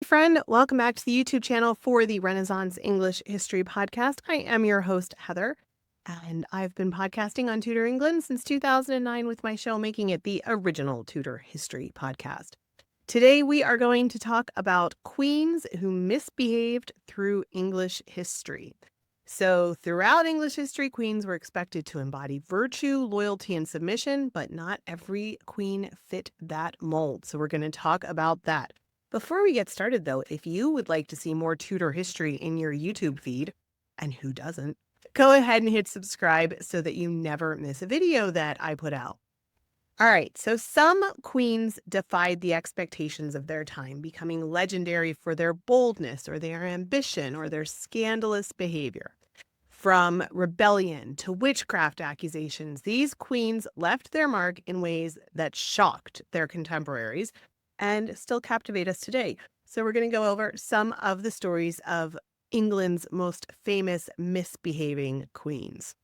Friend, welcome back to the YouTube channel for the Renaissance English History Podcast. I am your host, Heather, and I've been podcasting on Tudor England since 2009 with my show, making it the original Tudor History Podcast. Today, we are going to talk about queens who misbehaved through English history. So throughout English history, queens were expected to embody virtue, loyalty, and submission, but not every queen fit that mold. So we're going to talk about that. Before we get started, though, if you would like to see more Tudor history in your YouTube feed, and who doesn't, go ahead and hit subscribe so that you never miss a video that I put out. All right, so some queens defied the expectations of their time, becoming legendary for their boldness or their ambition or their scandalous behavior. From rebellion to witchcraft accusations, these queens left their mark in ways that shocked their contemporaries and still captivate us today. So we're going to go over some of the stories of England's most famous misbehaving queens.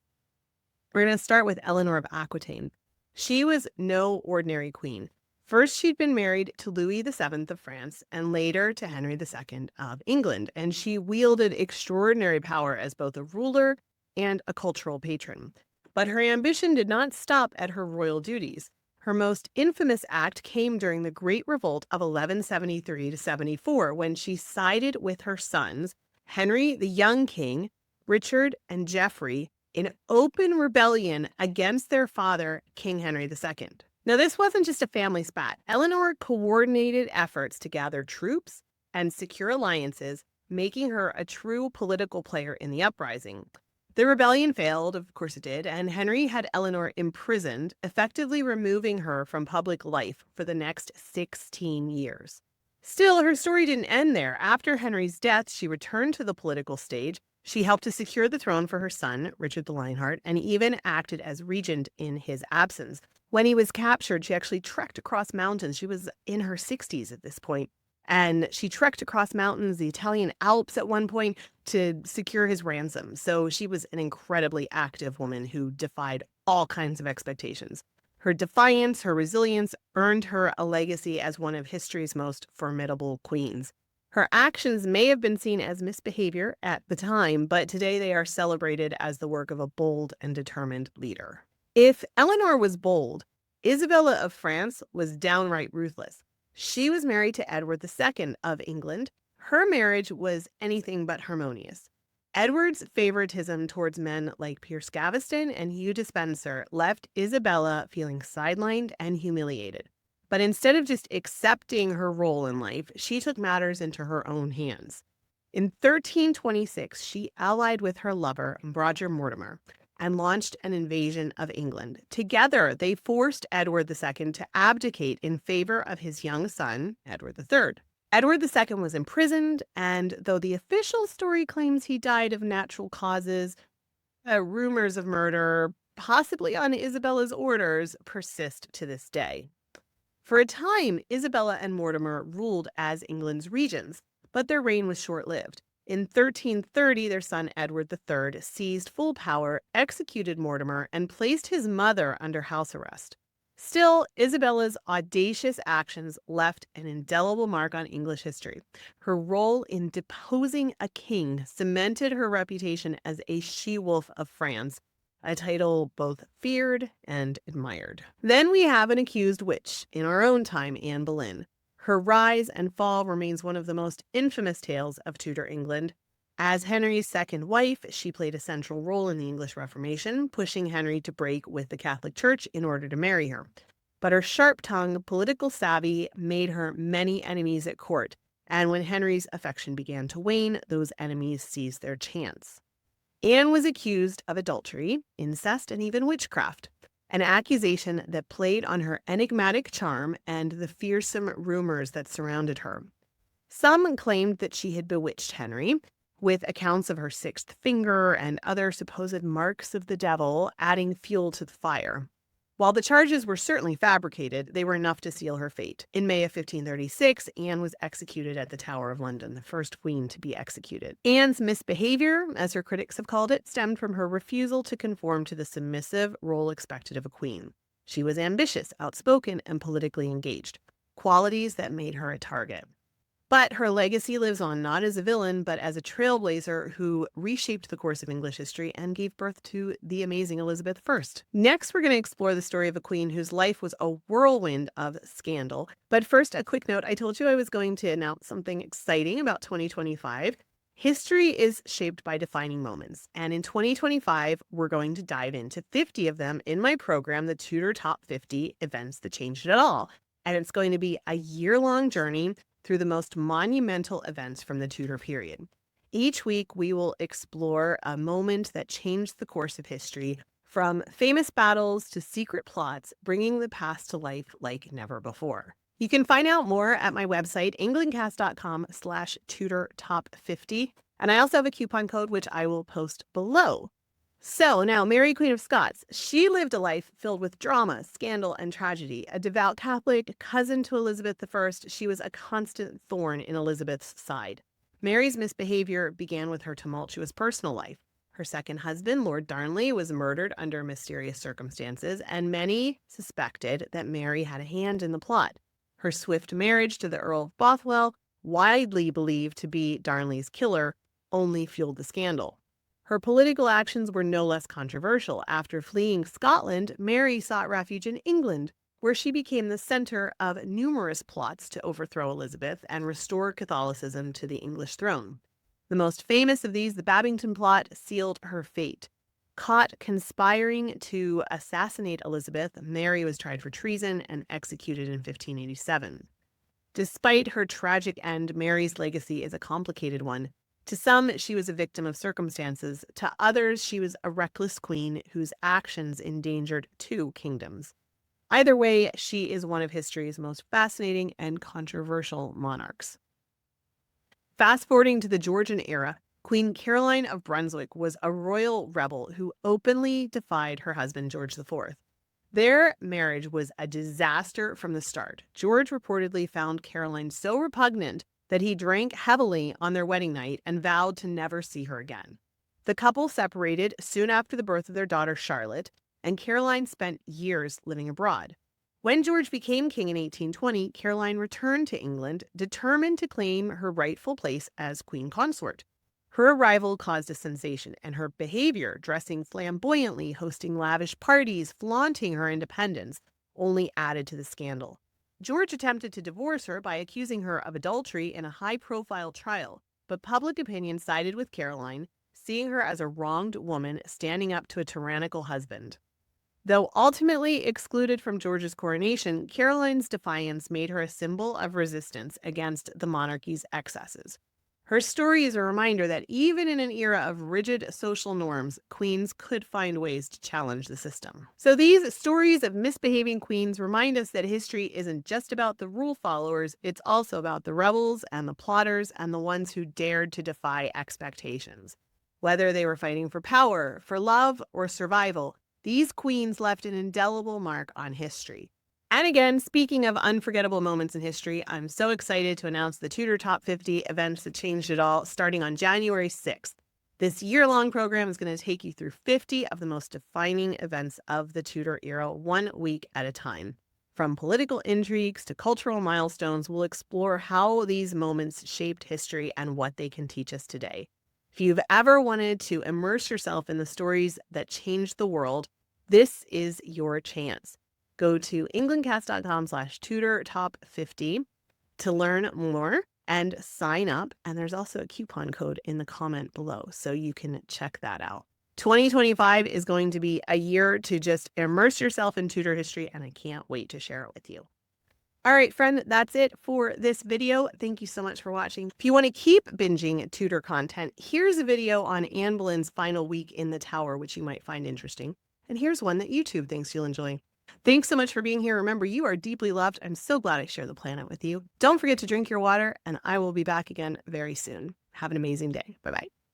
We're going to start with Eleanor of Aquitaine. She was no ordinary queen. First, she'd been married to Louis VII of France and later to Henry II of England, and she wielded extraordinary power as both a ruler and a cultural patron. But her ambition did not stop at her royal duties. Her most infamous act came during the Great Revolt of 1173-74, when she sided with her sons, Henry the Young King, Richard, and Geoffrey, in open rebellion against their father, King Henry II. Now, this wasn't just a family spat. Eleanor coordinated efforts to gather troops and secure alliances, making her a true political player in the uprising. The rebellion failed, of course it did, and Henry had Eleanor imprisoned, effectively removing her from public life for the next 16 years. Still, her story didn't end there. After Henry's death, she returned to the political stage. She helped to secure the throne for her son, Richard the Lionheart, and even acted as regent in his absence. When he was captured, she actually trekked across mountains. She was in her 60s at this point. And she trekked across mountains, the Italian Alps at one point, to secure his ransom. So she was an incredibly active woman who defied all kinds of expectations. Her defiance, her resilience earned her a legacy as one of history's most formidable queens. Her actions may have been seen as misbehavior at the time, but today they are celebrated as the work of a bold and determined leader. If Eleanor was bold, Isabella of France was downright ruthless. She was married to Edward II of England. Her marriage was anything but harmonious. Edward's favoritism towards men like Piers Gaveston and Hugh Despenser left Isabella feeling sidelined and humiliated. But instead of just accepting her role in life, she took matters into her own hands. In 1326, she allied with her lover, Roger Mortimer, and launched an invasion of England. Together, they forced Edward II to abdicate in favor of his young son, Edward III. Edward II was imprisoned, and though the official story claims he died of natural causes, rumors of murder, possibly on Isabella's orders, persist to this day. For a time, Isabella and Mortimer ruled as England's regents, but their reign was short-lived. In 1330, their son Edward III seized full power, executed Mortimer, and placed his mother under house arrest. Still, Isabella's audacious actions left an indelible mark on English history. Her role in deposing a king cemented her reputation as a she-wolf of France, a title both feared and admired. Then we have an accused witch in our own time, Anne Boleyn. Her rise and fall remains one of the most infamous tales of Tudor England. As Henry's second wife, she played a central role in the English Reformation, pushing Henry to break with the Catholic Church in order to marry her. But her sharp-tongued political savvy made her many enemies at court, and when Henry's affection began to wane, those enemies seized their chance. Anne was accused of adultery, incest, and even witchcraft, an accusation that played on her enigmatic charm and the fearsome rumors that surrounded her. Some claimed that she had bewitched Henry, with accounts of her sixth finger and other supposed marks of the devil adding fuel to the fire. While the charges were certainly fabricated, they were enough to seal her fate. In May of 1536, Anne was executed at the Tower of London, the first queen to be executed. Anne's misbehavior, as her critics have called it, stemmed from her refusal to conform to the submissive role expected of a queen. She was ambitious, outspoken, and politically engaged, qualities that made her a target. But her legacy lives on not as a villain, but as a trailblazer who reshaped the course of English history and gave birth to the amazing Elizabeth I. Next, we're going to explore the story of a queen whose life was a whirlwind of scandal. But first, a quick note. I told you I was going to announce something exciting about 2025. History is shaped by defining moments, and in 2025, we're going to dive into 50 of them in my program, the Tudor Top 50 Events That Changed It All. And it's going to be a year-long journey through the most monumental events from the Tudor period. Each week, we will explore a moment that changed the course of history, from famous battles to secret plots, bringing the past to life like never before. You can find out more at my website, englandcast.com/TudorTop50. And I also have a coupon code, which I will post below. So now, Mary, Queen of Scots, she lived a life filled with drama, scandal, and tragedy. A devout Catholic, cousin to Elizabeth I, she was a constant thorn in Elizabeth's side. Mary's misbehavior began with her tumultuous personal life. Her second husband, Lord Darnley, was murdered under mysterious circumstances, and many suspected that Mary had a hand in the plot. Her swift marriage to the Earl of Bothwell, widely believed to be Darnley's killer, only fueled the scandal. Her political actions were no less controversial. After fleeing Scotland, Mary sought refuge in England, where she became the center of numerous plots to overthrow Elizabeth and restore Catholicism to the English throne. The most famous of these, the Babington Plot, sealed her fate. Caught conspiring to assassinate Elizabeth, Mary was tried for treason and executed in 1587. Despite her tragic end, Mary's legacy is a complicated one. To some, she was a victim of circumstances. To others, she was a reckless queen whose actions endangered two kingdoms. Either way, she is one of history's most fascinating and controversial monarchs. Fast forwarding to the Georgian era, Queen Caroline of Brunswick was a royal rebel who openly defied her husband, George IV. Their marriage was a disaster from the start. George reportedly found Caroline so repugnant that he drank heavily on their wedding night and vowed to never see her again. The couple separated soon after the birth of their daughter Charlotte, and Caroline spent years living abroad. When George became king in 1820, Caroline returned to England, determined to claim her rightful place as queen consort. Her arrival caused a sensation, and her behavior, dressing flamboyantly, hosting lavish parties, flaunting her independence, only added to the scandal. George attempted to divorce her by accusing her of adultery in a high-profile trial, but public opinion sided with Caroline, seeing her as a wronged woman standing up to a tyrannical husband. Though ultimately excluded from George's coronation, Caroline's defiance made her a symbol of resistance against the monarchy's excesses. Her story is a reminder that even in an era of rigid social norms, queens could find ways to challenge the system. So these stories of misbehaving queens remind us that history isn't just about the rule followers, it's also about the rebels and the plotters and the ones who dared to defy expectations. Whether they were fighting for power, for love, or survival, these queens left an indelible mark on history. And again, speaking of unforgettable moments in history, I'm so excited to announce the Tudor Top 50 Events That Changed It All starting on January 6th. This year-long program is going to take you through 50 of the most defining events of the Tudor era, 1 week at a time. From political intrigues to cultural milestones, we'll explore how these moments shaped history and what they can teach us today. If you've ever wanted to immerse yourself in the stories that changed the world, this is your chance. Go to englandcast.com/TudorTop50 to learn more and sign up. And there's also a coupon code in the comment below, so you can check that out. 2025 is going to be a year to just immerse yourself in Tudor history, and I can't wait to share it with you. All right, friend, that's it for this video. Thank you so much for watching. If you want to keep binging Tudor content, here's a video on Anne Boleyn's final week in the Tower, which you might find interesting. And here's one that YouTube thinks you'll enjoy. Thanks so much for being here. Remember, you are deeply loved. I'm so glad I share the planet with you. Don't forget to drink your water, and I will be back again very soon. Have an amazing day. Bye-bye.